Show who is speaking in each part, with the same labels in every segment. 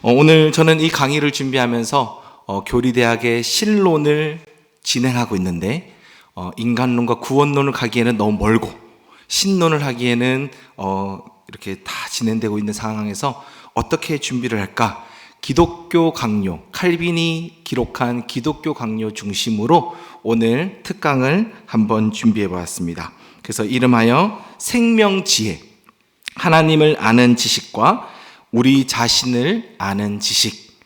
Speaker 1: 오늘 저는 이 강의를 준비하면서 교리대학의 신론을 진행하고 있는데 인간론과 구원론을 가기에는 너무 멀고 신론을 하기에는 이렇게 다 진행되고 있는 상황에서 어떻게 준비를 할까? 기독교 강요, 칼빈이 기록한 기독교 강요 중심으로 오늘 특강을 한번 준비해 보았습니다. 그래서 이름하여 생명지혜, 하나님을 아는 지식과 우리 자신을 아는 지식,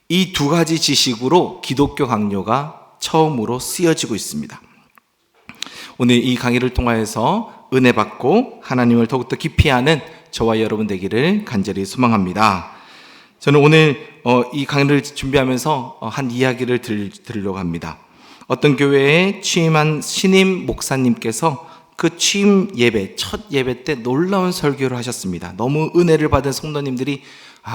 Speaker 1: 이 두 가지 지식으로 기독교 강요가 처음으로 쓰여지고 있습니다. 오늘 이 강의를 통하여서 은혜 받고 하나님을 더욱더 깊이 아는 저와 여러분 되기를 간절히 소망합니다. 저는 오늘 이 강의를 준비하면서 한 이야기를 들으려고 합니다. 어떤 교회에 취임한 신임 목사님께서 그 취임 예배, 첫 예배 때 놀라운 설교를 하셨습니다. 너무 은혜를 받은 성도님들이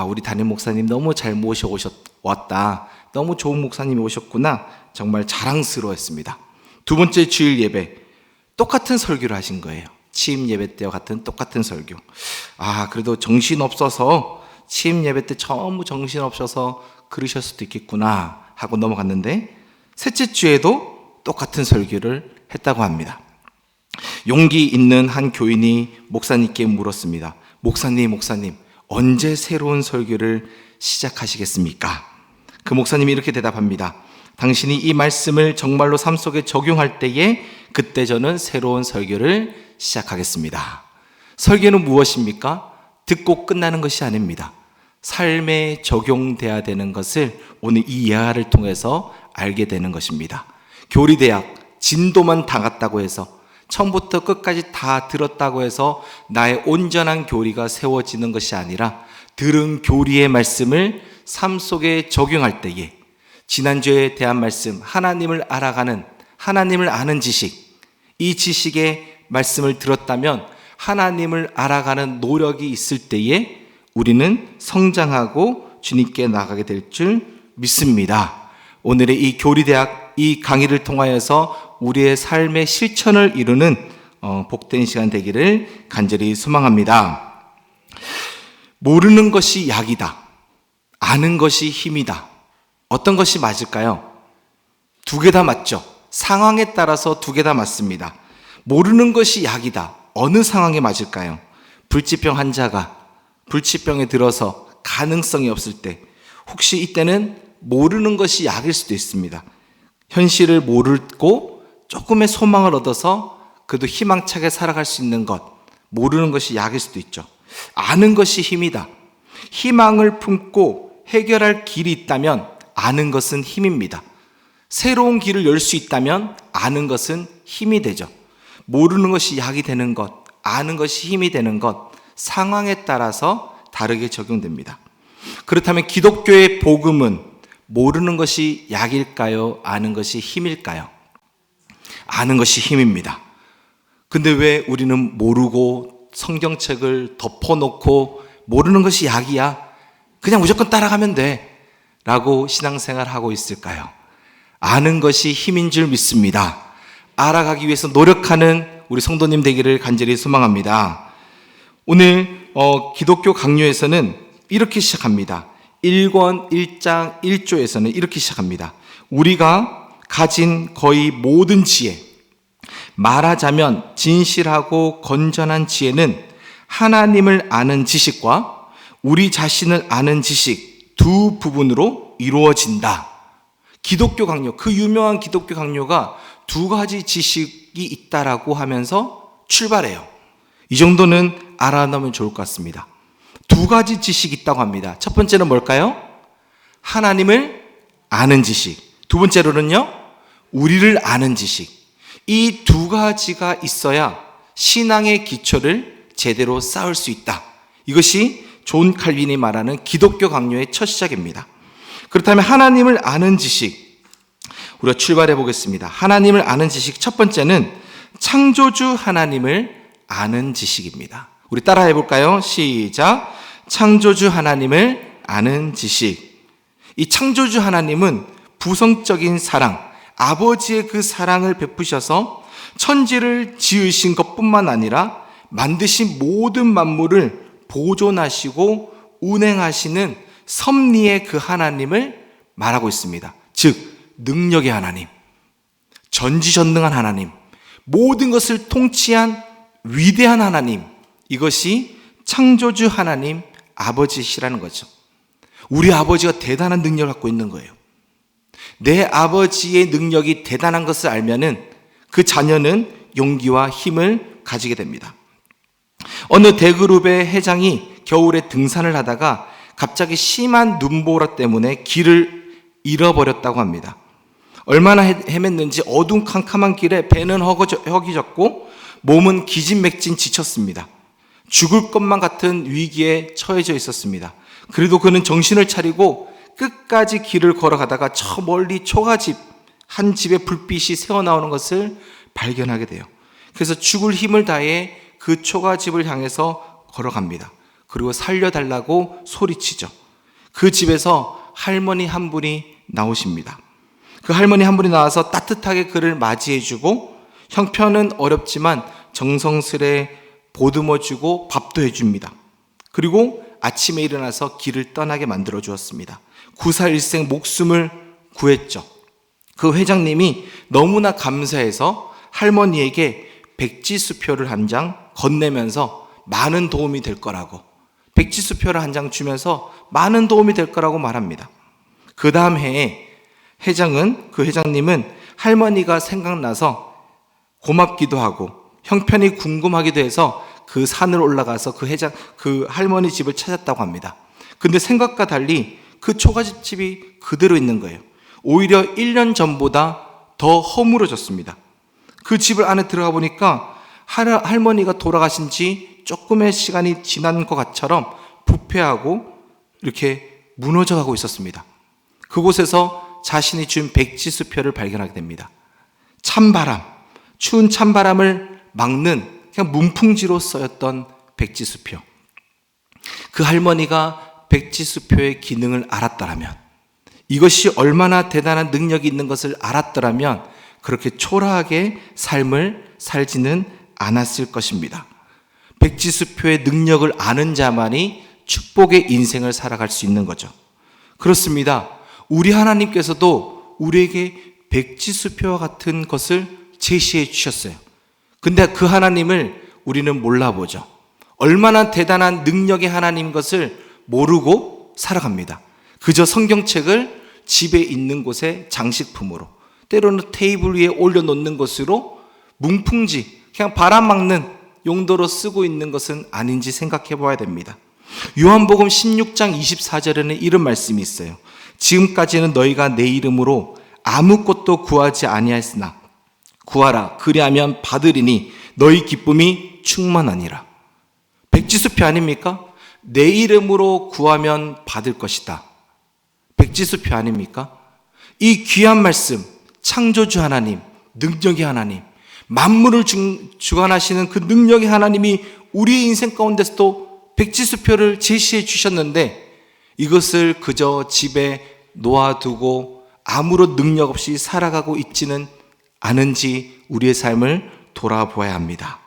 Speaker 1: 우리 담임 목사님 너무 잘 모셔왔다. 너무 좋은 목사님이 오셨구나. 정말 자랑스러웠습니다. 두 번째 주일 예배, 똑같은 설교를 하신 거예요. 취임 예배 때와 같은 똑같은 설교. 그래도 정신없어서 취임 예배 때 전부 정신없어서 그러실 수도 있겠구나 하고 넘어갔는데 셋째 주에도 똑같은 설교를 했다고 합니다. 용기 있는 한 교인이 목사님께 물었습니다. 목사님, 언제 새로운 설교를 시작하시겠습니까? 그 목사님이 이렇게 대답합니다. 당신이 이 말씀을 정말로 삶 속에 적용할 때에 그때 저는 새로운 설교를 시작하겠습니다. 설교는 무엇입니까? 듣고 끝나는 것이 아닙니다. 삶에 적용돼야 되는 것을 오늘 이 예화를 통해서 알게 되는 것입니다. 교리대학 진도만 다 갔다고 해서 처음부터 끝까지 다 들었다고 해서 나의 온전한 교리가 세워지는 것이 아니라 들은 교리의 말씀을 삶 속에 적용할 때에 지난주에 대한 말씀, 하나님을 알아가는, 하나님을 아는 지식, 이 지식의 말씀을 들었다면 하나님을 알아가는 노력이 있을 때에 우리는 성장하고 주님께 나가게 될 줄 믿습니다. 오늘의 이 교리대학 이 강의를 통하여서 우리의 삶의 실천을 이루는 복된 시간 되기를 간절히 소망합니다. 모르는 것이 약이다. 아는 것이 힘이다. 어떤 것이 맞을까요? 두 개 다 맞죠. 상황에 따라서 두 개 다 맞습니다. 모르는 것이 약이다. 어느 상황에 맞을까요? 불치병 환자가 불치병에 들어서 가능성이 없을 때 혹시 이때는 모르는 것이 약일 수도 있습니다. 현실을 모르고 조금의 소망을 얻어서 그래도 희망차게 살아갈 수 있는 것, 모르는 것이 약일 수도 있죠. 아는 것이 힘이다. 희망을 품고 해결할 길이 있다면 아는 것은 힘입니다. 새로운 길을 열 수 있다면 아는 것은 힘이 되죠. 모르는 것이 약이 되는 것, 아는 것이 힘이 되는 것, 상황에 따라서 다르게 적용됩니다. 그렇다면 기독교의 복음은 모르는 것이 약일까요? 아는 것이 힘일까요? 아는 것이 힘입니다. 근데 왜 우리는 모르고 성경책을 덮어놓고 모르는 것이 약이야? 그냥 무조건 따라가면 돼. 라고 신앙생활하고 있을까요? 아는 것이 힘인 줄 믿습니다. 알아가기 위해서 노력하는 우리 성도님 되기를 간절히 소망합니다. 오늘 기독교 강요에서는 이렇게 시작합니다. 1권 1장 1조에서는 이렇게 시작합니다. 우리가 가진 거의 모든 지혜, 말하자면 진실하고 건전한 지혜는 하나님을 아는 지식과 우리 자신을 아는 지식 두 부분으로 이루어진다. 기독교 강요, 그 유명한 기독교 강요가 두 가지 지식이 있다라고 하면서 출발해요. 이 정도는 알아놓으면 좋을 것 같습니다. 두 가지 지식이 있다고 합니다. 첫 번째는 뭘까요? 하나님을 아는 지식. 두 번째로는요, 우리를 아는 지식. 이 두 가지가 있어야 신앙의 기초를 제대로 쌓을 수 있다. 이것이 존 칼빈이 말하는 기독교 강요의 첫 시작입니다. 그렇다면 하나님을 아는 지식, 우리가 출발해 보겠습니다. 하나님을 아는 지식 첫 번째는 창조주 하나님을 아는 지식입니다. 우리 따라해 볼까요? 시작. 창조주 하나님을 아는 지식. 이 창조주 하나님은 부성적인 사랑, 아버지의 그 사랑을 베푸셔서 천지를 지으신 것뿐만 아니라 만드신 모든 만물을 보존하시고 운행하시는 섭리의 그 하나님을 말하고 있습니다. 즉 능력의 하나님, 전지전능한 하나님, 모든 것을 통치한 위대한 하나님, 이것이 창조주 하나님 아버지시라는 거죠. 우리 아버지가 대단한 능력을 갖고 있는 거예요. 내 아버지의 능력이 대단한 것을 알면은 그 자녀는 용기와 힘을 가지게 됩니다. 어느 대그룹의 회장이 겨울에 등산을 하다가 갑자기 심한 눈보라 때문에 길을 잃어버렸다고 합니다. 얼마나 헤맸는지 어두운 캄캄한 길에 배는 허기졌고 몸은 기진맥진 지쳤습니다. 죽을 것만 같은 위기에 처해져 있었습니다. 그래도 그는 정신을 차리고 끝까지 길을 걸어가다가 저 멀리 초가집 한 집의 불빛이 새어나오는 것을 발견하게 돼요. 그래서 죽을 힘을 다해 그 초가집을 향해서 걸어갑니다. 그리고 살려달라고 소리치죠. 그 집에서 할머니 한 분이 나오십니다. 그 할머니 한 분이 나와서 따뜻하게 그를 맞이해주고 형편은 어렵지만 정성스레 보듬어주고 밥도 해줍니다. 그리고 아침에 일어나서 길을 떠나게 만들어 주었습니다. 구사일생 목숨을 구했죠. 그 회장님이 너무나 감사해서 할머니에게 백지수표를 한 장 건네면서 많은 도움이 될 거라고, 백지수표를 한 장 주면서 많은 도움이 될 거라고 말합니다. 그 다음 해에 그 회장님은 할머니가 생각나서 고맙기도 하고 형편이 궁금하기도 해서 그 산을 올라가서 그 할머니 집을 찾았다고 합니다. 근데 생각과 달리 그 초가집이 그대로 있는 거예요. 오히려 1년 전보다 더 허물어졌습니다. 그 집을 안에 들어가 보니까 할머니가 돌아가신 지 조금의 시간이 지난 것처럼 부패하고 이렇게 무너져 가고 있었습니다. 그곳에서 자신이 준 백지수표를 발견하게 됩니다. 찬바람, 추운 찬바람을 막는 그냥 문풍지로 쓰였던 백지수표. 그 할머니가 백지수표의 기능을 알았더라면, 이것이 얼마나 대단한 능력이 있는 것을 알았더라면 그렇게 초라하게 삶을 살지는 않았을 것입니다. 백지수표의 능력을 아는 자만이 축복의 인생을 살아갈 수 있는 거죠. 그렇습니다. 우리 하나님께서도 우리에게 백지수표와 같은 것을 제시해 주셨어요. 근데 그 하나님을 우리는 몰라보죠. 얼마나 대단한 능력의 하나님인 것을 모르고 살아갑니다. 그저 성경책을 집에 있는 곳에 장식품으로, 때로는 테이블 위에 올려놓는 것으로 문풍지, 그냥 바람 막는 용도로 쓰고 있는 것은 아닌지 생각해 봐야 됩니다. 요한복음 16장 24절에는 이런 말씀이 있어요. 지금까지는 너희가 내 이름으로 아무것도 구하지 아니하였으나 구하라, 그리하면 받으리니 너희 기쁨이 충만하니라. 백지수표 아닙니까? 내 이름으로 구하면 받을 것이다. 백지수표 아닙니까? 이 귀한 말씀, 창조주 하나님, 능력의 하나님, 만물을 주관하시는 그 능력의 하나님이 우리의 인생 가운데서도 백지수표를 제시해 주셨는데 이것을 그저 집에 놓아두고 아무런 능력 없이 살아가고 있지는 않은지 우리의 삶을 돌아보아야 합니다.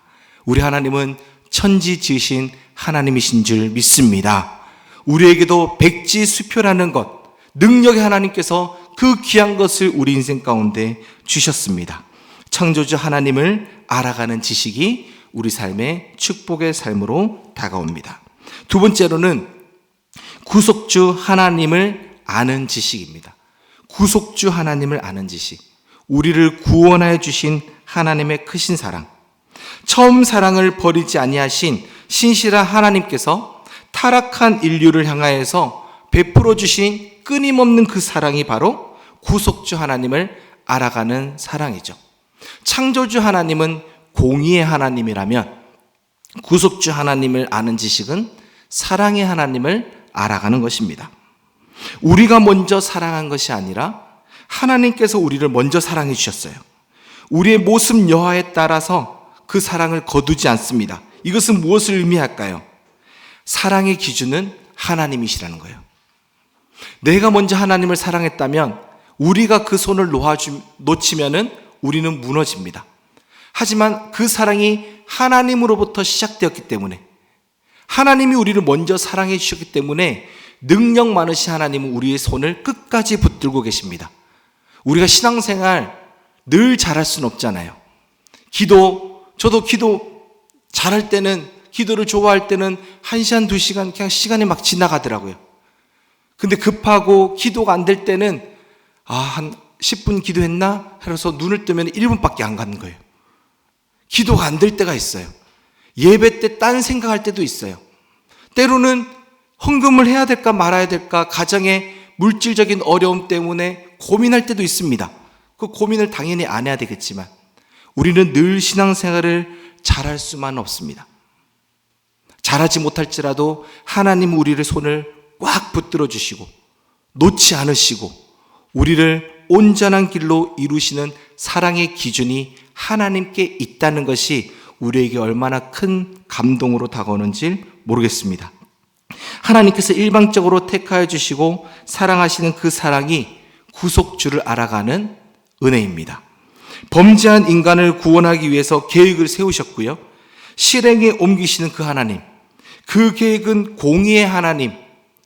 Speaker 1: 우리 하나님은 천지 지으신 하나님이신 줄 믿습니다. 우리에게도 백지수표라는 것, 능력의 하나님께서 그 귀한 것을 우리 인생 가운데 주셨습니다. 창조주 하나님을 알아가는 지식이 우리 삶의 축복의 삶으로 다가옵니다. 두 번째로는 구속주 하나님을 아는 지식입니다. 구속주 하나님을 아는 지식. 우리를 구원하여 주신 하나님의 크신 사랑, 처음 사랑을 버리지 아니하신 신실한 하나님께서 타락한 인류를 향하여서 베풀어 주신 끊임없는 그 사랑이 바로 구속주 하나님을 알아가는 사랑이죠. 창조주 하나님은 공의의 하나님이라면 구속주 하나님을 아는 지식은 사랑의 하나님을 알아가는 것입니다. 우리가 먼저 사랑한 것이 아니라 하나님께서 우리를 먼저 사랑해 주셨어요. 우리의 모습 여하에 따라서 그 사랑을 거두지 않습니다. 이것은 무엇을 의미할까요? 사랑의 기준은 하나님이시라는 거예요. 내가 먼저 하나님을 사랑했다면 우리가 그 손을 놓치면은 우리는 무너집니다. 하지만 그 사랑이 하나님으로부터 시작되었기 때문에, 하나님이 우리를 먼저 사랑해 주셨기 때문에 능력 많으신 하나님은 우리의 손을 끝까지 붙들고 계십니다. 우리가 신앙생활 늘 잘할 수는 없잖아요. 저도 기도 잘할 때는, 기도를 좋아할 때는 1시간, 2시간 그냥 시간이 막 지나가더라고요. 근데 급하고 기도가 안 될 때는 한 10분 기도했나? 해서 눈을 뜨면 1분밖에 안 가는 거예요. 기도가 안 될 때가 있어요. 예배 때 딴 생각할 때도 있어요. 때로는 헌금을 해야 될까 말아야 될까 가정의 물질적인 어려움 때문에 고민할 때도 있습니다. 그 고민을 당연히 안 해야 되겠지만 우리는 늘 신앙생활을 잘할 수만 없습니다. 잘하지 못할지라도 하나님 우리를 손을 꽉 붙들어 주시고 놓지 않으시고 우리를 온전한 길로 이루시는 사랑의 기준이 하나님께 있다는 것이 우리에게 얼마나 큰 감동으로 다가오는지 모르겠습니다. 하나님께서 일방적으로 택하여 주시고 사랑하시는 그 사랑이 구속주를 알아가는 은혜입니다. 범죄한 인간을 구원하기 위해서 계획을 세우셨고요. 실행에 옮기시는 그 하나님, 그 계획은 공의의 하나님,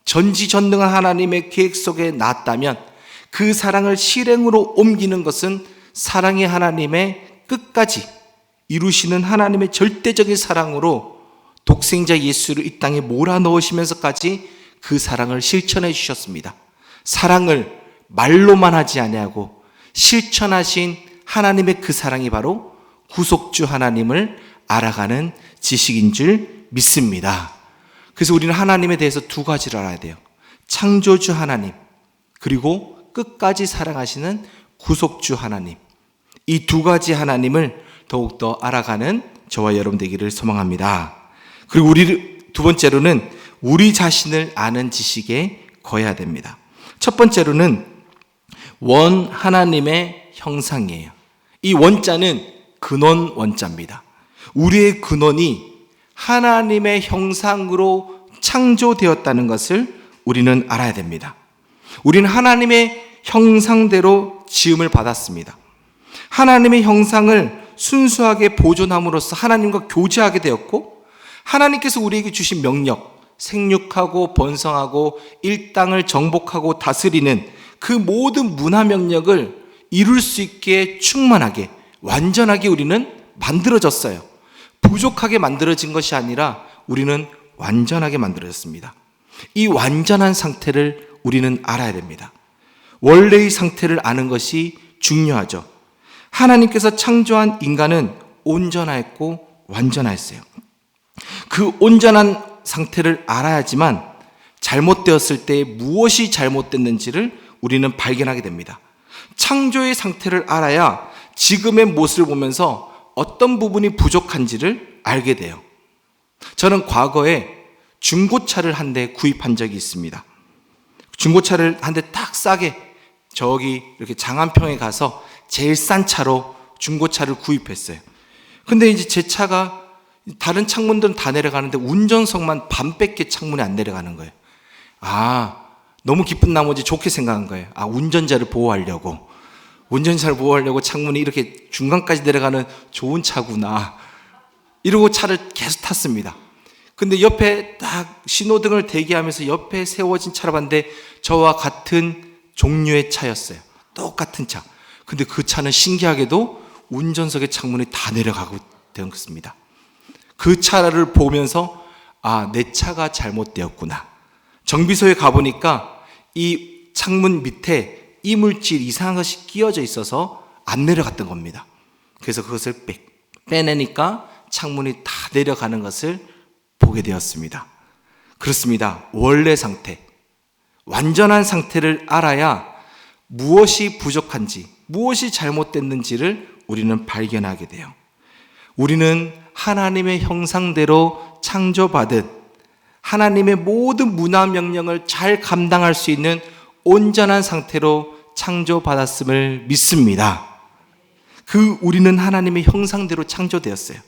Speaker 1: 전지전능한 하나님의 계획 속에 나왔다면 그 사랑을 실행으로 옮기는 것은 사랑의 하나님의 끝까지 이루시는 하나님의 절대적인 사랑으로 독생자 예수를 이 땅에 몰아넣으시면서까지 그 사랑을 실천해 주셨습니다. 사랑을 말로만 하지 아니하고 실천하신 하나님의 그 사랑이 바로 구속주 하나님을 알아가는 지식인 줄 믿습니다. 그래서 우리는 하나님에 대해서 두 가지를 알아야 돼요. 창조주 하나님, 그리고 끝까지 사랑하시는 구속주 하나님. 이 두 가지 하나님을 더욱더 알아가는 저와 여러분 되기를 소망합니다. 그리고 두 번째로는 우리 자신을 아는 지식에 거해야 됩니다. 첫 번째로는 원 하나님의 형상이에요. 이 원자는 근원 원자입니다. 우리의 근원이 하나님의 형상으로 창조되었다는 것을 우리는 알아야 됩니다. 우리는 하나님의 형상대로 지음을 받았습니다. 하나님의 형상을 순수하게 보존함으로써 하나님과 교제하게 되었고, 하나님께서 우리에게 주신 명령, 생육하고 번성하고 이 땅을 정복하고 다스리는 그 모든 문화 명령을 이룰 수 있게 충만하게, 완전하게 우리는 만들어졌어요. 부족하게 만들어진 것이 아니라 우리는 완전하게 만들어졌습니다. 이 완전한 상태를 우리는 알아야 됩니다. 원래의 상태를 아는 것이 중요하죠. 하나님께서 창조한 인간은 온전하였고 완전하였어요. 그 온전한 상태를 알아야지만 잘못되었을 때 무엇이 잘못됐는지를 우리는 발견하게 됩니다. 창조의 상태를 알아야 지금의 모습을 보면서 어떤 부분이 부족한지를 알게 돼요. 저는 과거에 중고차를 한 대 구입한 적이 있습니다. 중고차를 한 대 딱 싸게 저기 이렇게 장안평에 가서 제일 싼 차로 중고차를 구입했어요. 근데 이제 제 차가 다른 창문들은 다 내려가는데 운전석만 반밖에 창문이 안 내려가는 거예요. 너무 기쁜 나머지 좋게 생각한 거예요. 운전자를 보호하려고 창문이 이렇게 중간까지 내려가는 좋은 차구나. 이러고 차를 계속 탔습니다. 근데 옆에 딱 신호등을 대기하면서 옆에 세워진 차를 봤는데 저와 같은 종류의 차였어요. 똑같은 차. 근데 그 차는 신기하게도 운전석의 창문이 다 내려가고 된 것입니다. 그 차를 보면서 내 차가 잘못되었구나. 정비소에 가보니까 이 창문 밑에 이물질 이상한 것이 끼어져 있어서 안 내려갔던 겁니다. 그래서 그것을 빼내니까 창문이 다 내려가는 것을 보게 되었습니다. 그렇습니다. 원래 상태, 완전한 상태를 알아야 무엇이 부족한지, 무엇이 잘못됐는지를 우리는 발견하게 돼요. 우리는 하나님의 형상대로 창조받은 하나님의 모든 문화 명령을 잘 감당할 수 있는 온전한 상태로 창조받았음을 믿습니다. 우리는 하나님의 형상대로 창조되었어요.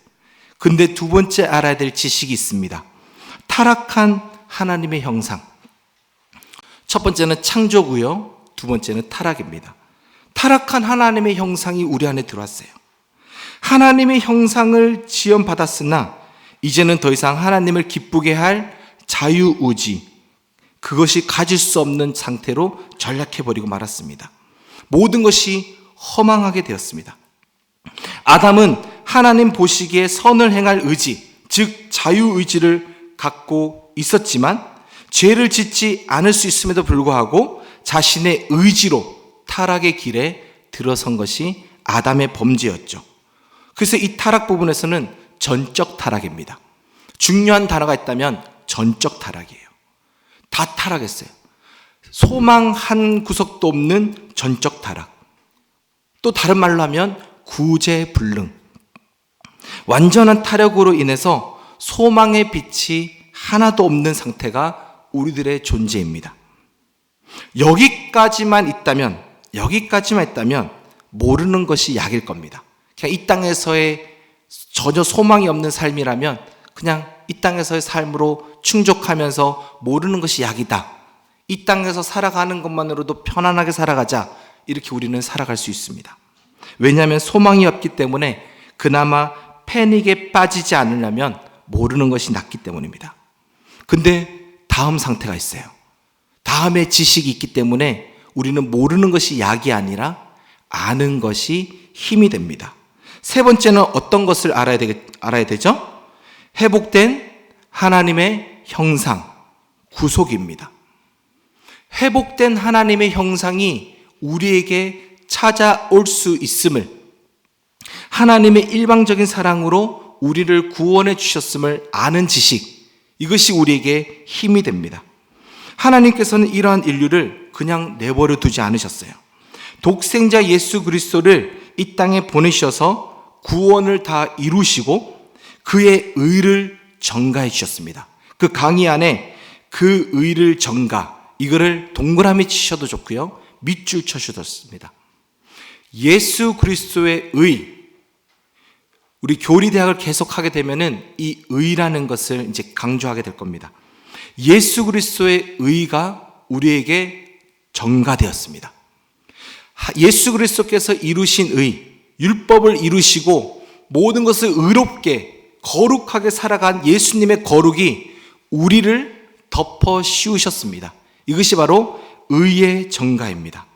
Speaker 1: 근데 두 번째 알아야 될 지식이 있습니다. 타락한 하나님의 형상. 첫 번째는 창조고요. 두 번째는 타락입니다. 타락한 하나님의 형상이 우리 안에 들어왔어요. 하나님의 형상을 지음받았으나 이제는 더 이상 하나님을 기쁘게 할 자유의지, 그것이 가질 수 없는 상태로 전락해버리고 말았습니다. 모든 것이 허망하게 되었습니다. 아담은 하나님 보시기에 선을 행할 의지, 즉 자유의지를 갖고 있었지만 죄를 짓지 않을 수 있음에도 불구하고 자신의 의지로 타락의 길에 들어선 것이 아담의 범죄였죠. 그래서 이 타락 부분에서는 전적 타락입니다. 중요한 단어가 있다면 전적 타락이에요. 다 타락했어요. 소망 한 구석도 없는 전적 타락. 또 다른 말로 하면 구제불능. 완전한 타락으로 인해서 소망의 빛이 하나도 없는 상태가 우리들의 존재입니다. 여기까지만 있다면 모르는 것이 약일 겁니다. 그냥 이 땅에서의 전혀 소망이 없는 삶이라면 그냥 이 땅에서의 삶으로 충족하면서 모르는 것이 약이다. 이 땅에서 살아가는 것만으로도 편안하게 살아가자. 이렇게 우리는 살아갈 수 있습니다. 왜냐하면 소망이 없기 때문에 그나마 패닉에 빠지지 않으려면 모르는 것이 낫기 때문입니다. 근데 다음 상태가 있어요. 다음에 지식이 있기 때문에 우리는 모르는 것이 약이 아니라 아는 것이 힘이 됩니다. 세 번째는 어떤 것을 알아야 되죠? 회복된 하나님의 형상, 구속입니다. 회복된 하나님의 형상이 우리에게 찾아올 수 있음을, 하나님의 일방적인 사랑으로 우리를 구원해 주셨음을 아는 지식, 이것이 우리에게 힘이 됩니다. 하나님께서는 이러한 인류를 그냥 내버려 두지 않으셨어요. 독생자 예수 그리스도를 이 땅에 보내셔서 구원을 다 이루시고 그의 의를 전가해 주셨습니다. 그 강의 안에 그 의를 전가, 이거를 동그라미 치셔도 좋고요, 밑줄 쳐셔도 좋습니다. 예수 그리스도의 의, 우리 교리대학을 계속하게 되면은 이 의라는 것을 이제 강조하게 될 겁니다. 예수 그리스도의 의가 우리에게 전가되었습니다. 예수 그리스도께서 이루신 의, 율법을 이루시고 모든 것을 의롭게 거룩하게 살아간 예수님의 거룩이 우리를 덮어 씌우셨습니다. 이것이 바로 의의 전가입니다.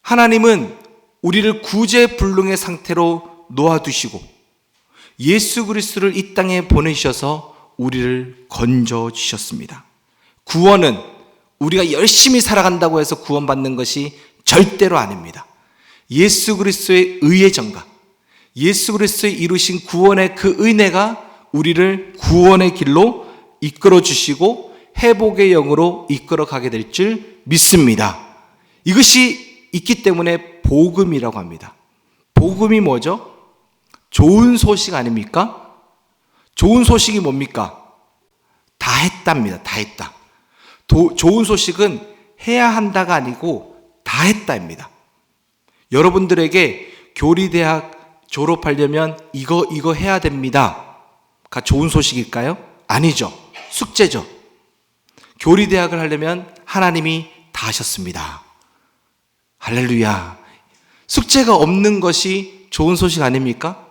Speaker 1: 하나님은 우리를 구제불능의 상태로 놓아두시고 예수 그리스도를 이 땅에 보내셔서 우리를 건져주셨습니다. 구원은 우리가 열심히 살아간다고 해서 구원받는 것이 절대로 아닙니다. 예수 그리스도의 의의 전가, 예수 그리스도의 이루신 구원의 그 은혜가 우리를 구원의 길로 이끌어 주시고 회복의 영으로 이끌어 가게 될 줄 믿습니다. 이것이 있기 때문에 복음이라고 합니다. 복음이 뭐죠? 좋은 소식 아닙니까? 좋은 소식이 뭡니까? 다 했답니다. 다 했다. 좋은 소식은 해야 한다가 아니고 다 했다입니다. 여러분들에게 교리대학 졸업하려면 이거 해야 됩니다가 좋은 소식일까요? 아니죠. 숙제죠. 교리대학을 하려면 하나님이 다 하셨습니다. 할렐루야. 숙제가 없는 것이 좋은 소식 아닙니까?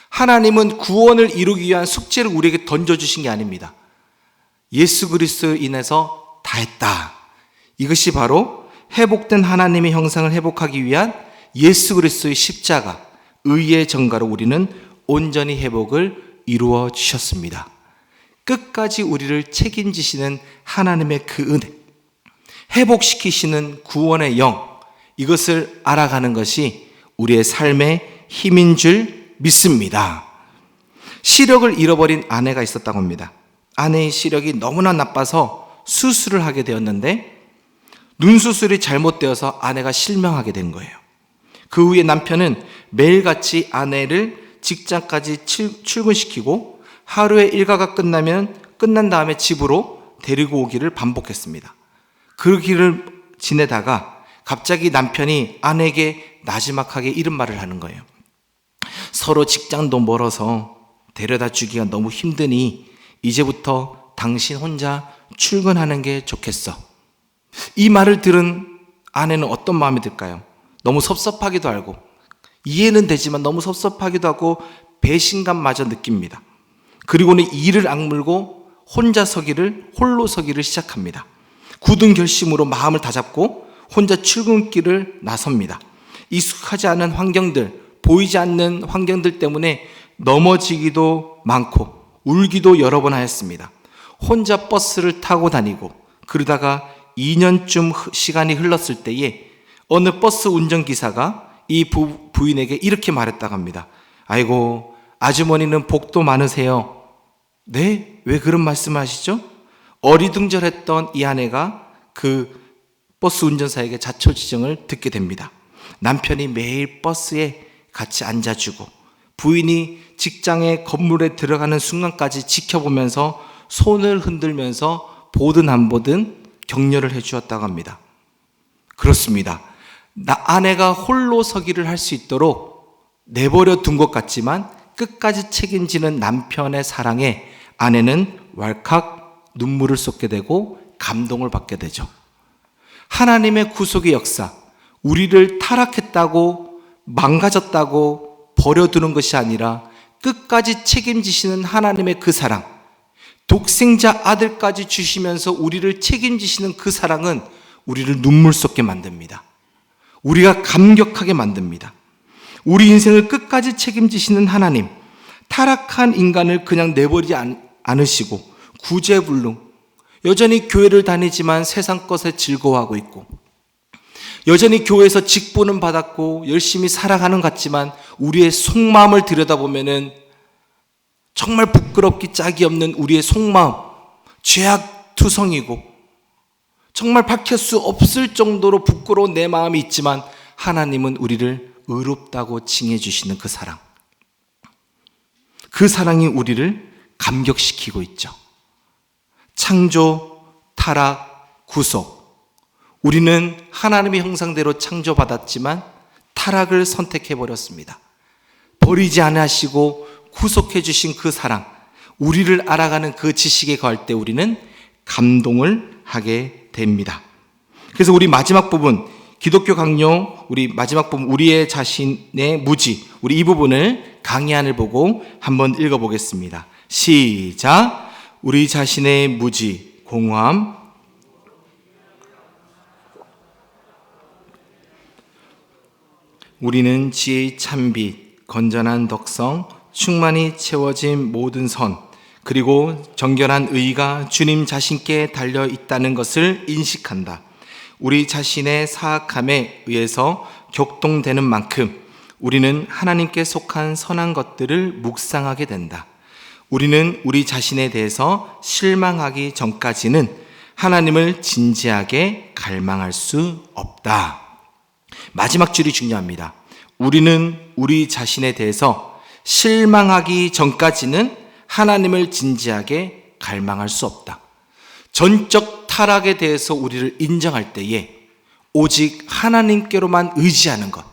Speaker 1: 하나님은 구원을 이루기 위한 숙제를 우리에게 던져주신 게 아닙니다. 예수 그리스도로 인해서 다 했다. 이것이 바로 회복된 하나님의 형상을 회복하기 위한 예수 그리스도의 십자가, 의의 전가로 우리는 온전히 회복을 이루어 주셨습니다. 끝까지 우리를 책임지시는 하나님의 그 은혜, 회복시키시는 구원의 영, 이것을 알아가는 것이 우리의 삶의 힘인 줄 믿습니다. 시력을 잃어버린 아내가 있었다고 합니다. 아내의 시력이 너무나 나빠서 수술을 하게 되었는데 눈 수술이 잘못되어서 아내가 실명하게 된 거예요. 그 후에 남편은 매일같이 아내를 직장까지 출근시키고 하루의 일과가 끝난 다음에 집으로 데리고 오기를 반복했습니다. 그 길을 지내다가 갑자기 남편이 아내에게 나지막하게 이런 말을 하는 거예요. 서로 직장도 멀어서 데려다 주기가 너무 힘드니 이제부터 당신 혼자 출근하는 게 좋겠어. 이 말을 들은 아내는 어떤 마음이 들까요? 너무 섭섭하기도 하고, 이해는 되지만 너무 섭섭하기도 하고 배신감마저 느낍니다. 그리고는 이를 악물고 홀로 서기를 시작합니다. 굳은 결심으로 마음을 다잡고 혼자 출근길을 나섭니다. 익숙하지 않은 환경들, 보이지 않는 환경들 때문에 넘어지기도 많고 울기도 여러 번 하였습니다. 혼자 버스를 타고 다니고 그러다가 2년쯤 시간이 흘렀을 때에 어느 버스 운전기사가 이 부인에게 이렇게 말했다고 합니다. 아이고, 아주머니는 복도 많으세요. 네? 왜 그런 말씀을 하시죠? 어리둥절했던 이 아내가 그 버스 운전사에게 자초지종을 듣게 됩니다. 남편이 매일 버스에 같이 앉아주고 부인이 직장에 건물에 들어가는 순간까지 지켜보면서 손을 흔들면서 보든 안 보든 격려를 해주었다고 합니다. 그렇습니다. 아내가 홀로 서기를 할 수 있도록 내버려 둔 것 같지만 끝까지 책임지는 남편의 사랑에 아내는 왈칵 눈물을 쏟게 되고 감동을 받게 되죠. 하나님의 구속의 역사, 우리를 타락했다고 망가졌다고 버려두는 것이 아니라 끝까지 책임지시는 하나님의 그 사랑, 독생자 아들까지 주시면서 우리를 책임지시는 그 사랑은 우리를 눈물 쏟게 만듭니다. 우리가 감격하게 만듭니다. 우리 인생을 끝까지 책임지시는 하나님, 타락한 인간을 그냥 내버리지 않으시고 구제불능, 여전히 교회를 다니지만 세상 것에 즐거워하고 있고, 여전히 교회에서 직분은 받았고 열심히 살아가는 것 같지만 우리의 속마음을 들여다보면은 정말 부끄럽기 짝이 없는 우리의 속마음, 죄악투성이고 정말 밝힐 수 없을 정도로 부끄러운 내 마음이 있지만 하나님은 우리를 의롭다고 칭해 주시는 그 사랑, 그 사랑이 우리를 감격시키고 있죠. 창조, 타락, 구속. 우리는 하나님의 형상대로 창조받았지만 타락을 선택해버렸습니다. 버리지 않으시고 구속해 주신 그 사랑, 우리를 알아가는 그 지식에 거할 때 우리는 감동을 하게 됩니다. 그래서 우리 마지막 부분, 기독교 강요, 우리 마지막 부분, 우리의 자신의 무지, 우리 이 부분을 강의안을 보고 한번 읽어보겠습니다. 시작. 우리 자신의 무지, 공허함, 우리는 지혜의 찬빛, 건전한 덕성, 충만히 채워진 모든 선, 그리고 정결한 의가 주님 자신께 달려 있다는 것을 인식한다. 우리 자신의 사악함에 의해서 격동되는 만큼 우리는 하나님께 속한 선한 것들을 묵상하게 된다. 우리는 우리 자신에 대해서 실망하기 전까지는 하나님을 진지하게 갈망할 수 없다. 마지막 줄이 중요합니다. 우리는 우리 자신에 대해서 실망하기 전까지는 하나님을 진지하게 갈망할 수 없다. 전적 타락에 대해서 우리를 인정할 때에 오직 하나님께로만 의지하는 것,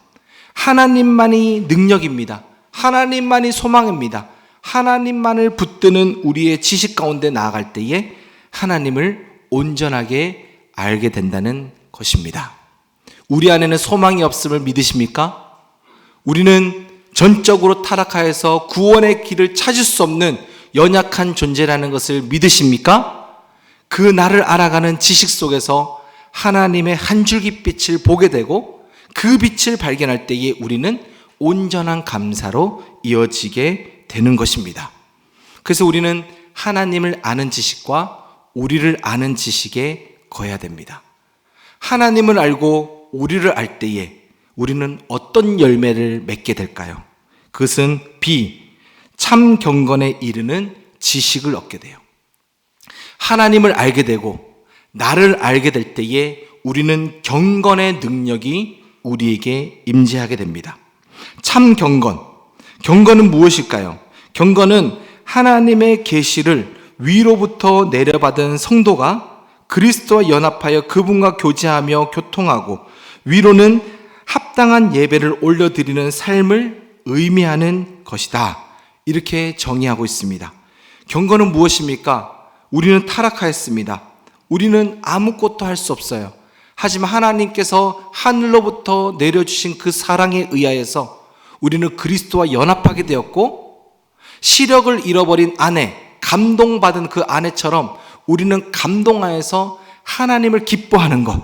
Speaker 1: 하나님만이 능력입니다. 하나님만이 소망입니다. 하나님만을 붙드는 우리의 지식 가운데 나아갈 때에 하나님을 온전하게 알게 된다는 것입니다. 우리 안에는 소망이 없음을 믿으십니까? 우리는 전적으로 타락하여서 구원의 길을 찾을 수 없는 연약한 존재라는 것을 믿으십니까? 그 나를 알아가는 지식 속에서 하나님의 한 줄기 빛을 보게 되고 그 빛을 발견할 때에 우리는 온전한 감사로 이어지게 되는 것입니다. 그래서 우리는 하나님을 아는 지식과 우리를 아는 지식에 거해야 됩니다. 하나님을 알고 우리를 알 때에 우리는 어떤 열매를 맺게 될까요? 그것은 참 경건에 이르는 지식을 얻게 돼요. 하나님을 알게 되고 나를 알게 될 때에 우리는 경건의 능력이 우리에게 임재하게 됩니다. 참 경건. 경건은 무엇일까요? 경건은 하나님의 계시를 위로부터 내려받은 성도가 그리스도와 연합하여 그분과 교제하며 교통하고, 위로는 합당한 예배를 올려드리는 삶을 의미하는 것이다. 이렇게 정의하고 있습니다. 경건은 무엇입니까? 우리는 타락하였습니다. 우리는 아무것도 할 수 없어요. 하지만 하나님께서 하늘로부터 내려주신 그 사랑에 의하여서 우리는 그리스도와 연합하게 되었고, 시력을 잃어버린 아내, 감동받은 그 아내처럼 우리는 감동하여서 하나님을 기뻐하는 것,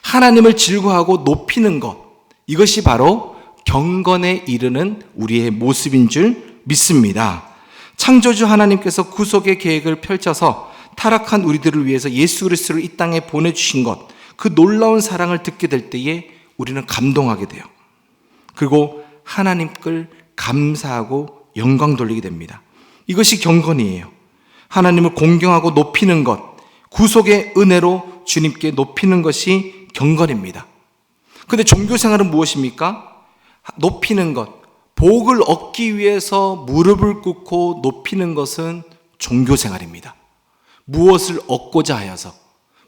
Speaker 1: 하나님을 즐거워하고 높이는 것, 이것이 바로 경건에 이르는 우리의 모습인 줄 믿습니다. 창조주 하나님께서 구속의 계획을 펼쳐서 타락한 우리들을 위해서 예수 그리스도를 이 땅에 보내주신 것, 그 놀라운 사랑을 듣게 될 때에 우리는 감동하게 돼요. 그리고 하나님께 감사하고 영광 돌리게 됩니다. 이것이 경건이에요. 하나님을 공경하고 높이는 것, 구속의 은혜로 주님께 높이는 것이 경건입니다. 그런데 종교생활은 무엇입니까? 높이는 것, 복을 얻기 위해서 무릎을 꿇고 높이는 것은 종교생활입니다. 무엇을 얻고자 하여서,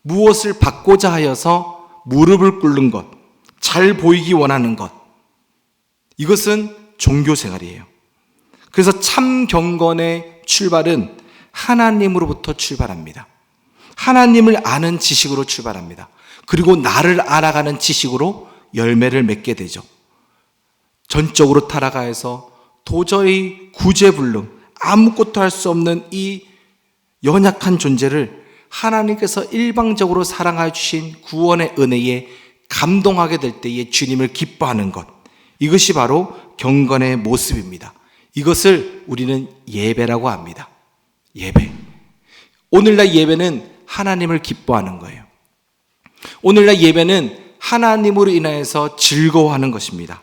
Speaker 1: 무엇을 받고자 하여서 무릎을 꿇는 것, 잘 보이기 원하는 것, 이것은 종교생활이에요. 그래서 참 경건의 출발은 하나님으로부터 출발합니다. 하나님을 아는 지식으로 출발합니다. 그리고 나를 알아가는 지식으로 열매를 맺게 되죠. 전적으로 타락하여서 도저히 구제불능, 아무것도 할 수 없는 이 연약한 존재를 하나님께서 일방적으로 사랑하여 주신 구원의 은혜에 감동하게 될 때에 주님을 기뻐하는 것, 이것이 바로 경건의 모습입니다. 이것을 우리는 예배라고 합니다. 예배. 오늘날 예배는 하나님을 기뻐하는 거예요. 오늘날 예배는 하나님으로 인하여서 즐거워하는 것입니다.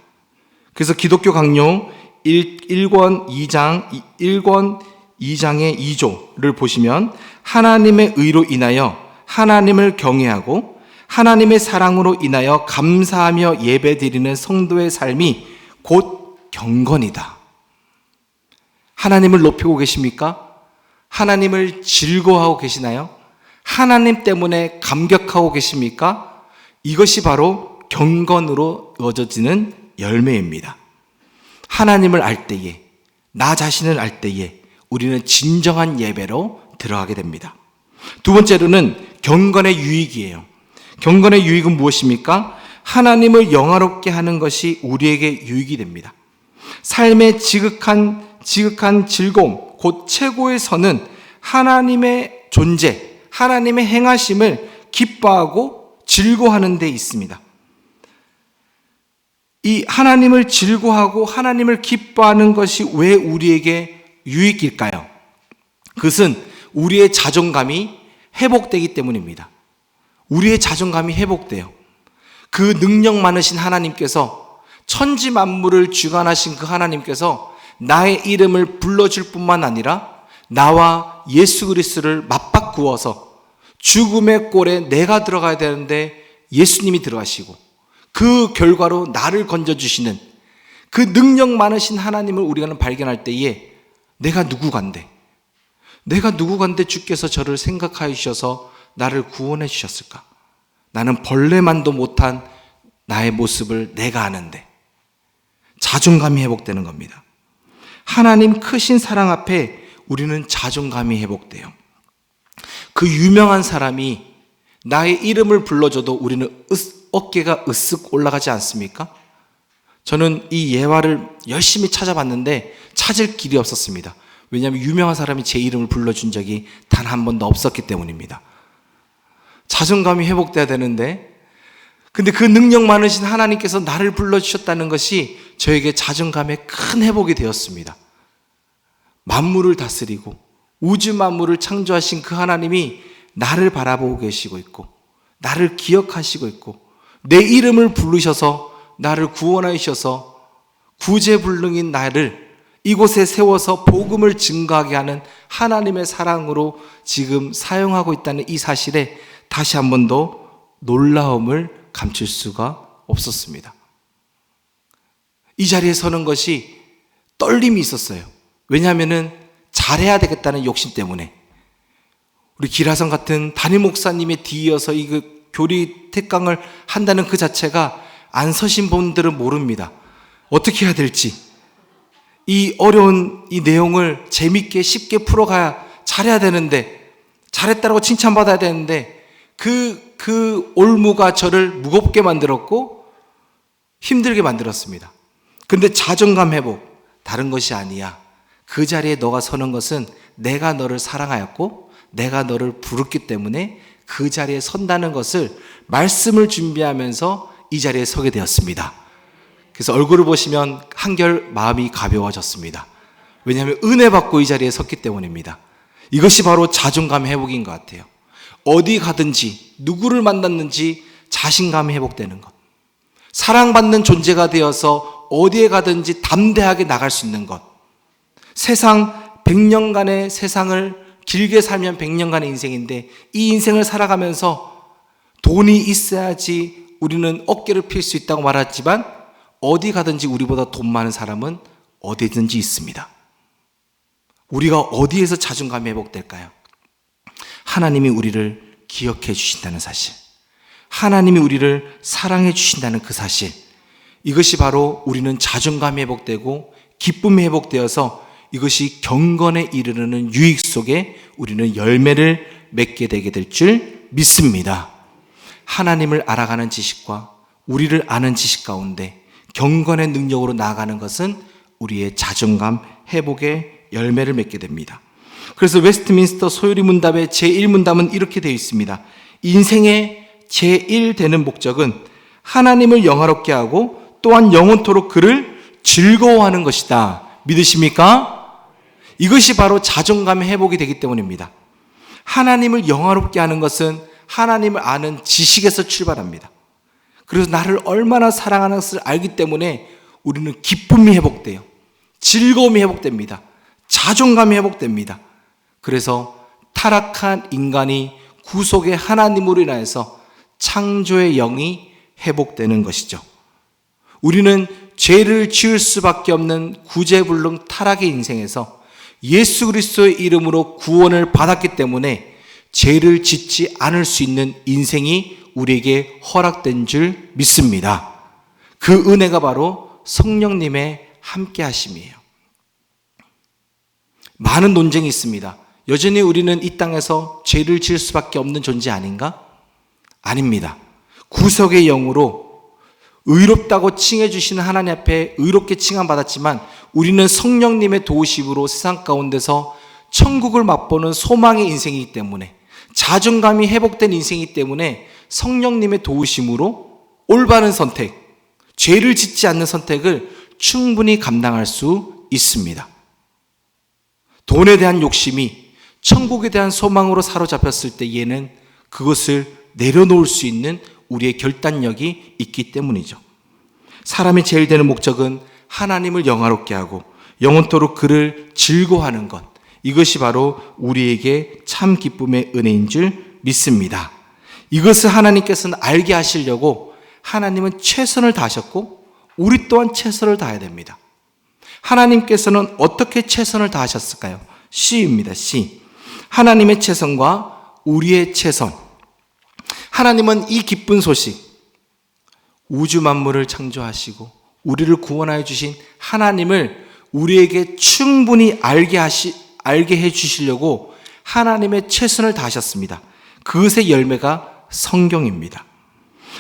Speaker 1: 그래서 기독교 강령 1권 2장의 2조를 보시면 하나님의 의로 인하여 하나님을 경외하고 하나님의 사랑으로 인하여 감사하며 예배드리는 성도의 삶이 곧 경건이다. 하나님을 높이고 계십니까? 하나님을 즐거워하고 계시나요? 하나님 때문에 감격하고 계십니까? 이것이 바로 경건으로 얻어지는 열매입니다. 하나님을 알 때에, 나 자신을 알 때에 우리는 진정한 예배로 들어가게 됩니다. 두 번째로는 경건의 유익이에요. 경건의 유익은 무엇입니까? 하나님을 영화롭게 하는 것이 우리에게 유익이 됩니다. 삶의 지극한 즐거움, 곧 최고의 선은 하나님의 존재, 하나님의 행하심을 기뻐하고 즐거워하는 데 있습니다. 이 하나님을 즐거워하고 하나님을 기뻐하는 것이 왜 우리에게 유익일까요? 그것은 우리의 자존감이 회복되기 때문입니다. 우리의 자존감이 회복돼요. 그 능력 많으신 하나님께서, 천지 만물을 주관하신 그 하나님께서 나의 이름을 불러줄 뿐만 아니라 나와 예수 그리스도를 맞바꾸어서 죽음의 꼴에 내가 들어가야 되는데 예수님이 들어가시고 그 결과로 나를 건져주시는 그 능력 많으신 하나님을 우리가 발견할 때에 내가 누구간데 주께서 저를 생각하여 주셔서 나를 구원해 주셨을까? 나는 벌레만도 못한 나의 모습을 내가 아는데 자존감이 회복되는 겁니다. 하나님 크신 사랑 앞에 우리는 자존감이 회복돼요. 그 유명한 사람이 나의 이름을 불러줘도 우리는 어깨가 으쓱 올라가지 않습니까? 저는 이 예화를 열심히 찾아봤는데 찾을 길이 없었습니다. 왜냐하면 유명한 사람이 제 이름을 불러준 적이 단 한 번도 없었기 때문입니다. 자존감이 회복돼야 되는데, 근데 그 능력 많으신 하나님께서 나를 불러주셨다는 것이 저에게 자존감의 큰 회복이 되었습니다. 만물을 다스리고 우주 만물을 창조하신 그 하나님이 나를 바라보고 계시고 있고 나를 기억하시고 있고 내 이름을 부르셔서 나를 구원하여 주셔서 구제불능인 나를 이곳에 세워서 복음을 증거하게 하는 하나님의 사랑으로 지금 사용하고 있다는 이 사실에 다시 한 번 더 놀라움을 감출 수가 없었습니다. 이 자리에 서는 것이 떨림이 있었어요. 왜냐하면 잘해야 되겠다는 욕심 때문에. 우리 기라성 같은 담임 목사님의 뒤이어서 이 교리 택강을 한다는 그 자체가 안 서신 분들은 모릅니다. 어떻게 해야 될지, 이 어려운 이 내용을 재밌게 쉽게 풀어가야 잘해야 되는데, 잘했다고 칭찬받아야 되는데 그 올무가 저를 무겁게 만들었고 힘들게 만들었습니다. 근데 자존감 회복, 다른 것이 아니야. 그 자리에 너가 서는 것은 내가 너를 사랑하였고 내가 너를 부르기 때문에 그 자리에 선다는 것을 말씀을 준비하면서 이 자리에 서게 되었습니다. 그래서 얼굴을 보시면 한결 마음이 가벼워졌습니다. 왜냐하면 은혜 받고 이 자리에 섰기 때문입니다. 이것이 바로 자존감 회복인 것 같아요. 어디 가든지 누구를 만났는지 자신감이 회복되는 것, 사랑받는 존재가 되어서 어디에 가든지 담대하게 나갈 수 있는 것, 세상 100년간의 세상을 길게 살면 100년간의 인생인데 이 인생을 살아가면서 돈이 있어야지 우리는 어깨를 필 수 있다고 말했지만 어디 가든지 우리보다 돈 많은 사람은 어디든지 있습니다. 우리가 어디에서 자존감이 회복될까요? 하나님이 우리를 기억해 주신다는 사실, 하나님이 우리를 사랑해 주신다는 그 사실, 이것이 바로 우리는 자존감이 회복되고 기쁨이 회복되어서 이것이 경건에 이르르는 유익 속에 우리는 열매를 맺게 되게 될 줄 믿습니다. 하나님을 알아가는 지식과 우리를 아는 지식 가운데 경건의 능력으로 나아가는 것은 우리의 자존감 회복의 열매를 맺게 됩니다. 그래서 웨스트민스터 소요리 문답의 제1문답은 이렇게 되어 있습니다. 인생의 제1되는 목적은 하나님을 영화롭게 하고 또한 영원토록 그를 즐거워하는 것이다. 믿으십니까? 이것이 바로 자존감의 회복이 되기 때문입니다. 하나님을 영화롭게 하는 것은 하나님을 아는 지식에서 출발합니다. 그래서 나를 얼마나 사랑하는 것을 알기 때문에 우리는 기쁨이 회복돼요. 즐거움이 회복됩니다. 자존감이 회복됩니다. 그래서 타락한 인간이 구속의 하나님으로 인하여서 창조의 영이 회복되는 것이죠. 우리는 죄를 지을 수밖에 없는 구제불능 타락의 인생에서 예수 그리스도의 이름으로 구원을 받았기 때문에 죄를 짓지 않을 수 있는 인생이 우리에게 허락된 줄 믿습니다. 그 은혜가 바로 성령님의 함께 하심이에요. 많은 논쟁이 있습니다. 여전히 우리는 이 땅에서 죄를 지을 수밖에 없는 존재 아닌가? 아닙니다. 구속의 영으로 의롭다고 칭해 주시는 하나님 앞에 의롭게 칭함받았지만 우리는 성령님의 도우심으로 세상 가운데서 천국을 맛보는 소망의 인생이기 때문에, 자존감이 회복된 인생이기 때문에 성령님의 도우심으로 올바른 선택, 죄를 짓지 않는 선택을 충분히 감당할 수 있습니다. 돈에 대한 욕심이 천국에 대한 소망으로 사로잡혔을 때 얘는 그것을 내려놓을 수 있는 우리의 결단력이 있기 때문이죠. 사람이 제일 되는 목적은 하나님을 영화롭게 하고 영원토록 그를 즐거워하는 것, 이것이 바로 우리에게 참 기쁨의 은혜인 줄 믿습니다. 이것을 하나님께서는 알게 하시려고 하나님은 최선을 다하셨고 우리 또한 최선을 다해야 됩니다. 하나님께서는 어떻게 최선을 다하셨을까요? C입니다. C. 하나님의 최선과 우리의 최선. 하나님은 이 기쁜 소식, 우주 만물을 창조하시고 우리를 구원하여 주신 하나님을 우리에게 충분히 알게 해 주시려고 하나님의 최선을 다하셨습니다. 그것의 열매가 성경입니다.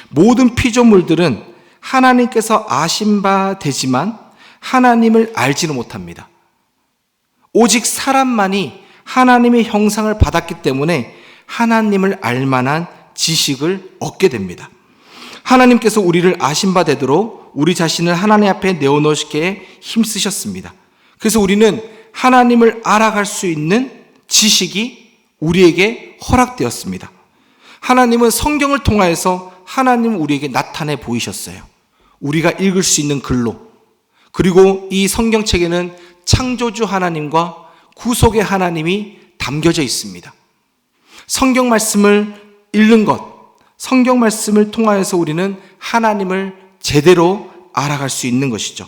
Speaker 1: 모든 피조물들은 하나님께서 아신 바 되지만 하나님을 알지는 못합니다. 오직 사람만이 하나님의 형상을 받았기 때문에 하나님을 알 만한 지식을 얻게 됩니다. 하나님께서 우리를 아신 바 되도록 우리 자신을 하나님 앞에 내어놓으시기에 힘쓰셨습니다. 그래서 우리는 하나님을 알아갈 수 있는 지식이 우리에게 허락되었습니다. 하나님은 성경을 통하여서 하나님을 우리에게 나타내 보이셨어요. 우리가 읽을 수 있는 글로. 그리고 이 성경책에는 창조주 하나님과 구속의 하나님이 담겨져 있습니다. 성경 말씀을 읽는 것, 성경 말씀을 통하여서 우리는 하나님을 제대로 알아갈 수 있는 것이죠.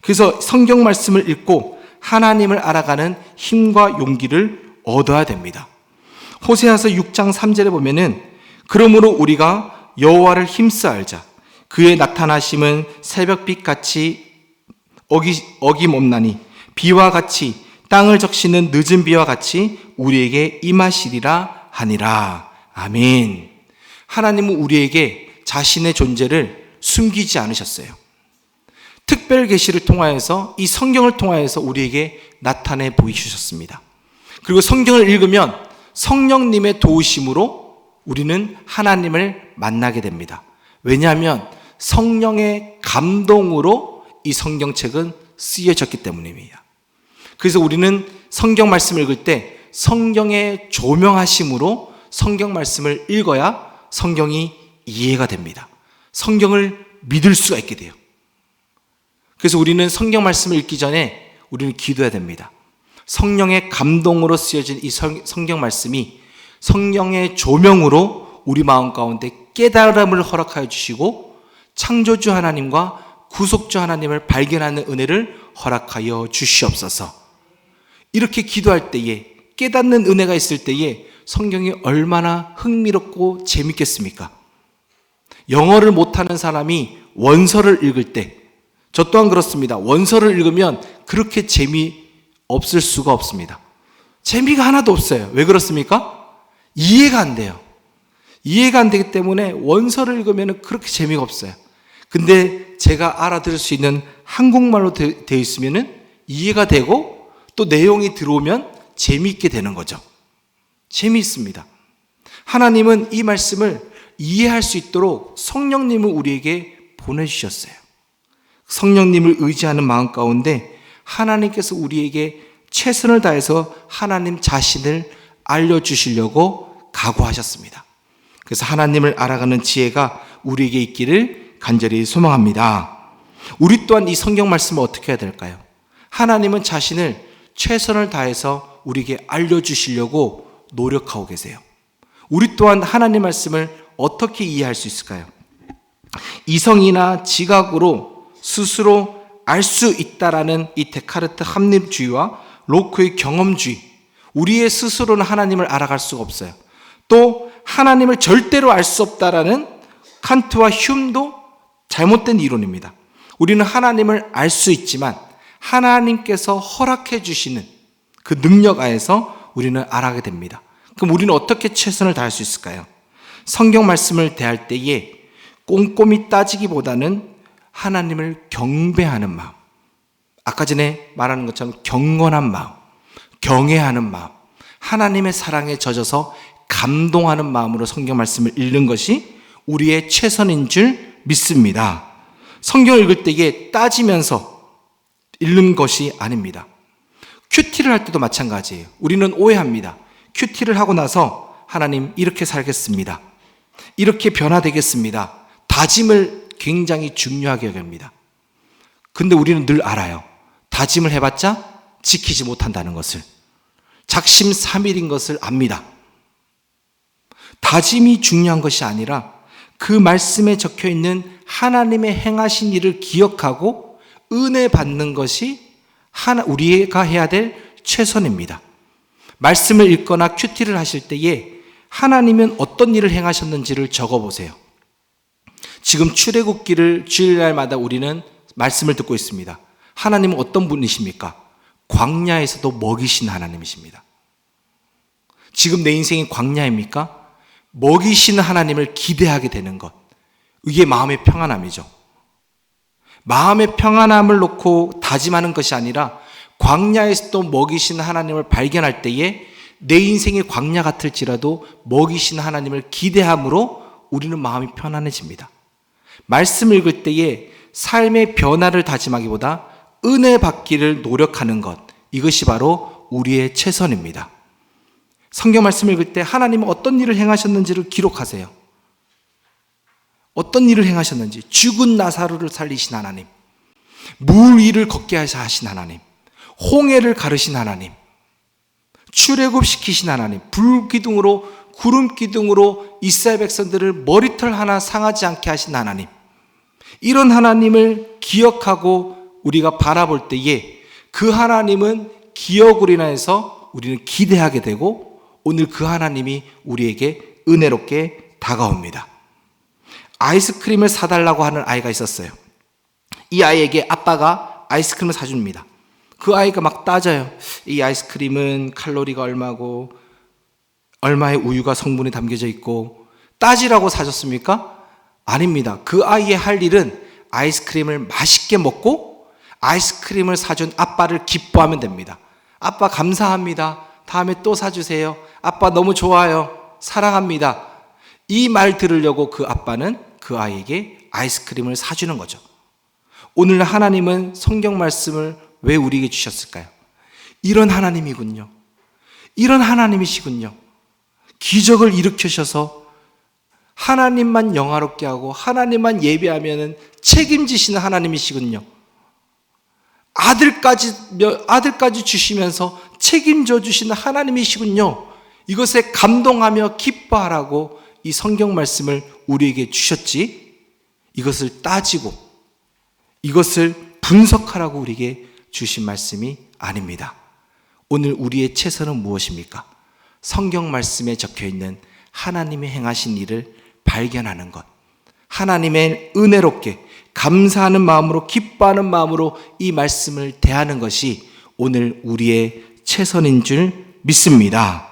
Speaker 1: 그래서 성경 말씀을 읽고 하나님을 알아가는 힘과 용기를 얻어야 됩니다. 호세아서 6장 3절에 보면은 그러므로 우리가 여호와를 힘써 알자. 그의 나타나심은 새벽빛같이 어김없나니 비와 같이 땅을 적시는 늦은 비와 같이 우리에게 임하시리라 하니라. 아멘. 하나님은 우리에게 자신의 존재를 숨기지 않으셨어요. 특별 계시를 통하여서 이 성경을 통하여서 우리에게 나타내 보이셨습니다. 그리고 성경을 읽으면 성령님의 도우심으로 우리는 하나님을 만나게 됩니다. 왜냐하면 성령의 감동으로 이 성경책은 쓰여졌기 때문입니다. 그래서 우리는 성경 말씀을 읽을 때 성경의 조명하심으로 성경 말씀을 읽어야 성경이 이해가 됩니다. 성경을 믿을 수가 있게 돼요. 그래서 우리는 성경 말씀을 읽기 전에 우리는 기도해야 됩니다. 성령의 감동으로 쓰여진 이 성경 말씀이 성령의 조명으로 우리 마음 가운데 깨달음을 허락하여 주시고 창조주 하나님과 구속주 하나님을 발견하는 은혜를 허락하여 주시옵소서. 이렇게 기도할 때에, 깨닫는 은혜가 있을 때에 성경이 얼마나 흥미롭고 재밌겠습니까? 영어를 못하는 사람이 원서를 읽을 때, 저 또한 그렇습니다. 원서를 읽으면 그렇게 재미없을 수가 없습니다. 재미가 하나도 없어요. 왜 그렇습니까? 이해가 안 돼요. 이해가 안 되기 때문에 원서를 읽으면 그렇게 재미가 없어요. 근데 제가 알아들을 수 있는 한국말로 되어 있으면 이해가 되고 또 내용이 들어오면 재미있게 되는 거죠. 재미있습니다. 하나님은 이 말씀을 이해할 수 있도록 성령님을 우리에게 보내주셨어요. 성령님을 의지하는 마음 가운데 하나님께서 우리에게 최선을 다해서 하나님 자신을 알려주시려고 각오하셨습니다. 그래서 하나님을 알아가는 지혜가 우리에게 있기를 간절히 소망합니다. 우리 또한 이 성경 말씀을 어떻게 해야 될까요? 하나님은 자신을 최선을 다해서 우리에게 알려주시려고 노력하고 계세요. 우리 또한 하나님 말씀을 어떻게 이해할 수 있을까요? 이성이나 지각으로 스스로 알 수 있다라는 이 데카르트 합리주의와 로크의 경험주의, 우리의 스스로는 하나님을 알아갈 수가 없어요. 또 하나님을 절대로 알 수 없다라는 칸트와 휴움도 잘못된 이론입니다. 우리는 하나님을 알 수 있지만 하나님께서 허락해 주시는 그 능력 하에서 우리는 알아가게 됩니다. 그럼 우리는 어떻게 최선을 다할 수 있을까요? 성경 말씀을 대할 때에 꼼꼼히 따지기보다는 하나님을 경배하는 마음, 아까 전에 말하는 것처럼 경건한 마음, 경외하는 마음, 하나님의 사랑에 젖어서 감동하는 마음으로 성경 말씀을 읽는 것이 우리의 최선인 줄 믿습니다. 성경을 읽을 때에 따지면서 읽는 것이 아닙니다. 큐티를 할 때도 마찬가지예요. 우리는 오해합니다. 큐티를 하고 나서 하나님 이렇게 살겠습니다. 이렇게 변화되겠습니다. 다짐을 굉장히 중요하게 여깁니다. 근데 우리는 늘 알아요. 다짐을 해봤자 지키지 못한다는 것을. 작심삼일인 것을 압니다. 다짐이 중요한 것이 아니라 그 말씀에 적혀있는 하나님의 행하신 일을 기억하고 은혜 받는 것이 우리가 해야 될 최선입니다. 말씀을 읽거나 큐티를 하실 때에 하나님은 어떤 일을 행하셨는지를 적어보세요. 지금 출애굽기를 주일날마다 우리는 말씀을 듣고 있습니다. 하나님은 어떤 분이십니까? 광야에서도 먹이신 하나님이십니다. 지금 내 인생이 광야입니까? 먹이시는 하나님을 기대하게 되는 것, 이게 마음의 평안함이죠. 마음의 평안함을 놓고 다짐하는 것이 아니라 광야에서도 먹이시는 하나님을 발견할 때에 내 인생이 광야 같을지라도 먹이시는 하나님을 기대함으로 우리는 마음이 편안해집니다. 말씀 읽을 때에 삶의 변화를 다짐하기보다 은혜 받기를 노력하는 것, 이것이 바로 우리의 최선입니다. 성경 말씀 읽을 때 하나님은 어떤 일을 행하셨는지를 기록하세요. 어떤 일을 행하셨는지, 죽은 나사로를 살리신 하나님, 물 위를 걷게 하신 하나님, 홍해를 가르신 하나님, 출애굽시키신 하나님, 불기둥으로 구름 기둥으로 이스라엘 백성들을 머리털 하나 상하지 않게 하신 하나님, 이런 하나님을 기억하고 우리가 바라볼 때에 그 하나님은 기억으로 인해서 우리는 기대하게 되고 오늘 그 하나님이 우리에게 은혜롭게 다가옵니다. 아이스크림을 사달라고 하는 아이가 있었어요. 이 아이에게 아빠가 아이스크림을 사줍니다. 그 아이가 막 따져요. 이 아이스크림은 칼로리가 얼마고 얼마의 우유가 성분이 담겨져 있고, 따지라고 사줬습니까? 아닙니다. 그 아이의 할 일은 아이스크림을 맛있게 먹고 아이스크림을 사준 아빠를 기뻐하면 됩니다. 아빠 감사합니다. 다음에 또 사주세요. 아빠 너무 좋아요. 사랑합니다. 이 말 들으려고 그 아빠는 그 아이에게 아이스크림을 사주는 거죠. 오늘 하나님은 성경 말씀을 왜 우리에게 주셨을까요? 이런 하나님이군요. 이런 하나님이시군요. 기적을 일으키셔서 하나님만 영화롭게 하고 하나님만 예배하면 책임지시는 하나님이시군요. 아들까지 주시면서 책임져 주시는 하나님이시군요. 이것에 감동하며 기뻐하라고 이 성경 말씀을 우리에게 주셨지, 이것을 따지고 이것을 분석하라고 우리에게 주신 말씀이 아닙니다. 오늘 우리의 최선은 무엇입니까? 성경 말씀에 적혀있는 하나님이 행하신 일을 발견하는 것, 하나님의 은혜롭게 감사하는 마음으로, 기뻐하는 마음으로 이 말씀을 대하는 것이 오늘 우리의 최선인 줄 믿습니다.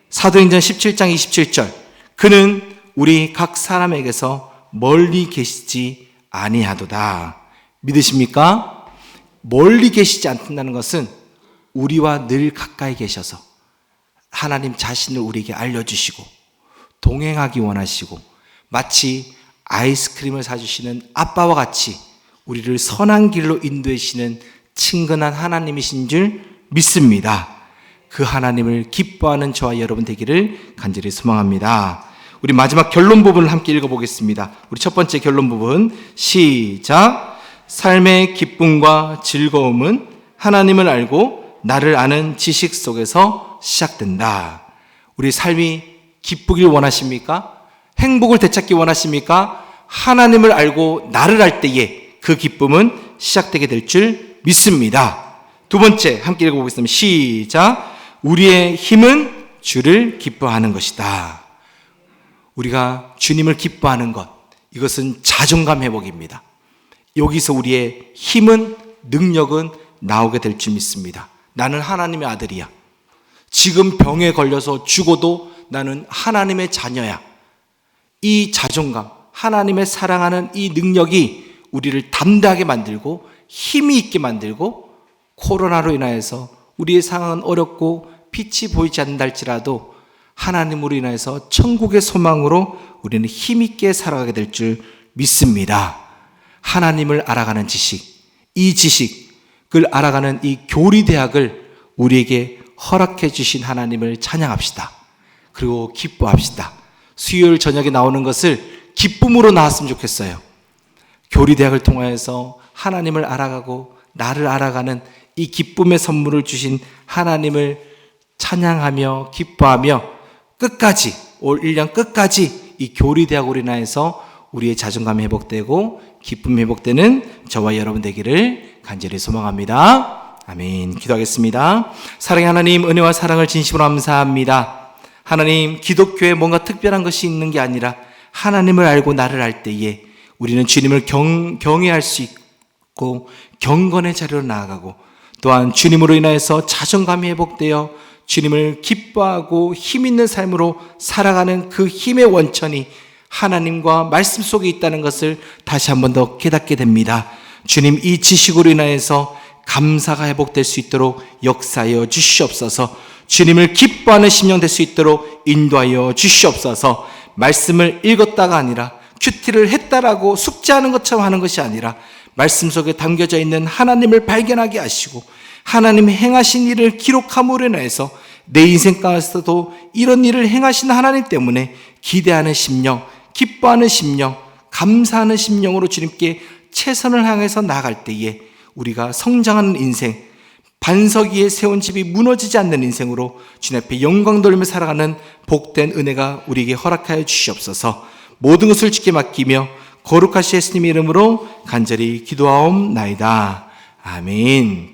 Speaker 1: 사도행전 17장 27절, 그는 우리 각 사람에게서 멀리 계시지 아니하도다. 믿으십니까? 멀리 계시지 않는다는 것은 우리와 늘 가까이 계셔서 하나님 자신을 우리에게 알려주시고 동행하기 원하시고 마치 아이스크림을 사주시는 아빠와 같이 우리를 선한 길로 인도하시는 친근한 하나님이신 줄 믿습니다. 그 하나님을 기뻐하는 저와 여러분 되기를 간절히 소망합니다. 우리 마지막 결론 부분을 함께 읽어보겠습니다. 우리 첫 번째 결론 부분 시작. 삶의 기쁨과 즐거움은 하나님을 알고 나를 아는 지식 속에서 시작된다. 우리 삶이 기쁘길 원하십니까? 행복을 되찾기 원하십니까? 하나님을 알고 나를 알 때에 그 기쁨은 시작되게 될 줄 믿습니다. 두 번째 함께 읽어보겠습니다. 시작. 우리의 힘은 주를 기뻐하는 것이다. 우리가 주님을 기뻐하는 것, 이것은 자존감 회복입니다. 여기서 우리의 힘은, 능력은 나오게 될 줄 믿습니다. 나는 하나님의 아들이야. 지금 병에 걸려서 죽어도 나는 하나님의 자녀야. 이 자존감, 하나님의 사랑하는 이 능력이 우리를 담대하게 만들고 힘이 있게 만들고, 코로나로 인하여서 우리의 상황은 어렵고 빛이 보이지 않는다 할지라도 하나님으로 인하여서 천국의 소망으로 우리는 힘있게 살아가게 될 줄 믿습니다. 하나님을 알아가는 지식, 이 지식을 알아가는 이 교리대학을 우리에게 허락해 주신 하나님을 찬양합시다. 그리고 기뻐합시다. 수요일 저녁에 나오는 것을 기쁨으로 나왔으면 좋겠어요. 교리대학을 통하여서 하나님을 알아가고 나를 알아가는 이 기쁨의 선물을 주신 하나님을 찬양하며 기뻐하며 끝까지, 올 1년 끝까지 이 교리대학으로 인하여서 우리의 자존감이 회복되고 기쁨이 회복되는 저와 여러분 되기를 간절히 소망합니다. 아멘. 기도하겠습니다. 사랑의 하나님, 은혜와 사랑을 진심으로 감사합니다. 하나님, 기독교에 뭔가 특별한 것이 있는 게 아니라 하나님을 알고 나를 알 때에 우리는 주님을 경외할 수 있고 경건의 자리로 나아가고, 또한 주님으로 인하여서 자존감이 회복되어 주님을 기뻐하고 힘있는 삶으로 살아가는 그 힘의 원천이 하나님과 말씀 속에 있다는 것을 다시 한 번 더 깨닫게 됩니다. 주님, 이 지식으로 인하여서 감사가 회복될 수 있도록 역사하여 주시옵소서. 주님을 기뻐하는 심령 될 수 있도록 인도하여 주시옵소서. 말씀을 읽었다가 아니라 큐티를 했다라고 숙제하는 것처럼 하는 것이 아니라 말씀 속에 담겨져 있는 하나님을 발견하게 하시고 하나님의 행하신 일을 기록함으로 인해서 내 인생 가운데서도 이런 일을 행하신 하나님 때문에 기대하는 심령, 기뻐하는 심령, 감사하는 심령으로 주님께 최선을 향해서 나아갈 때에 우리가 성장하는 인생, 반석 위에 세운 집이 무너지지 않는 인생으로 주님 앞에 영광 돌리며 살아가는 복된 은혜가 우리에게 허락하여 주시옵소서. 모든 것을 주께 맡기며 거룩하신 예수님의 이름으로 간절히 기도하옵나이다. 아멘.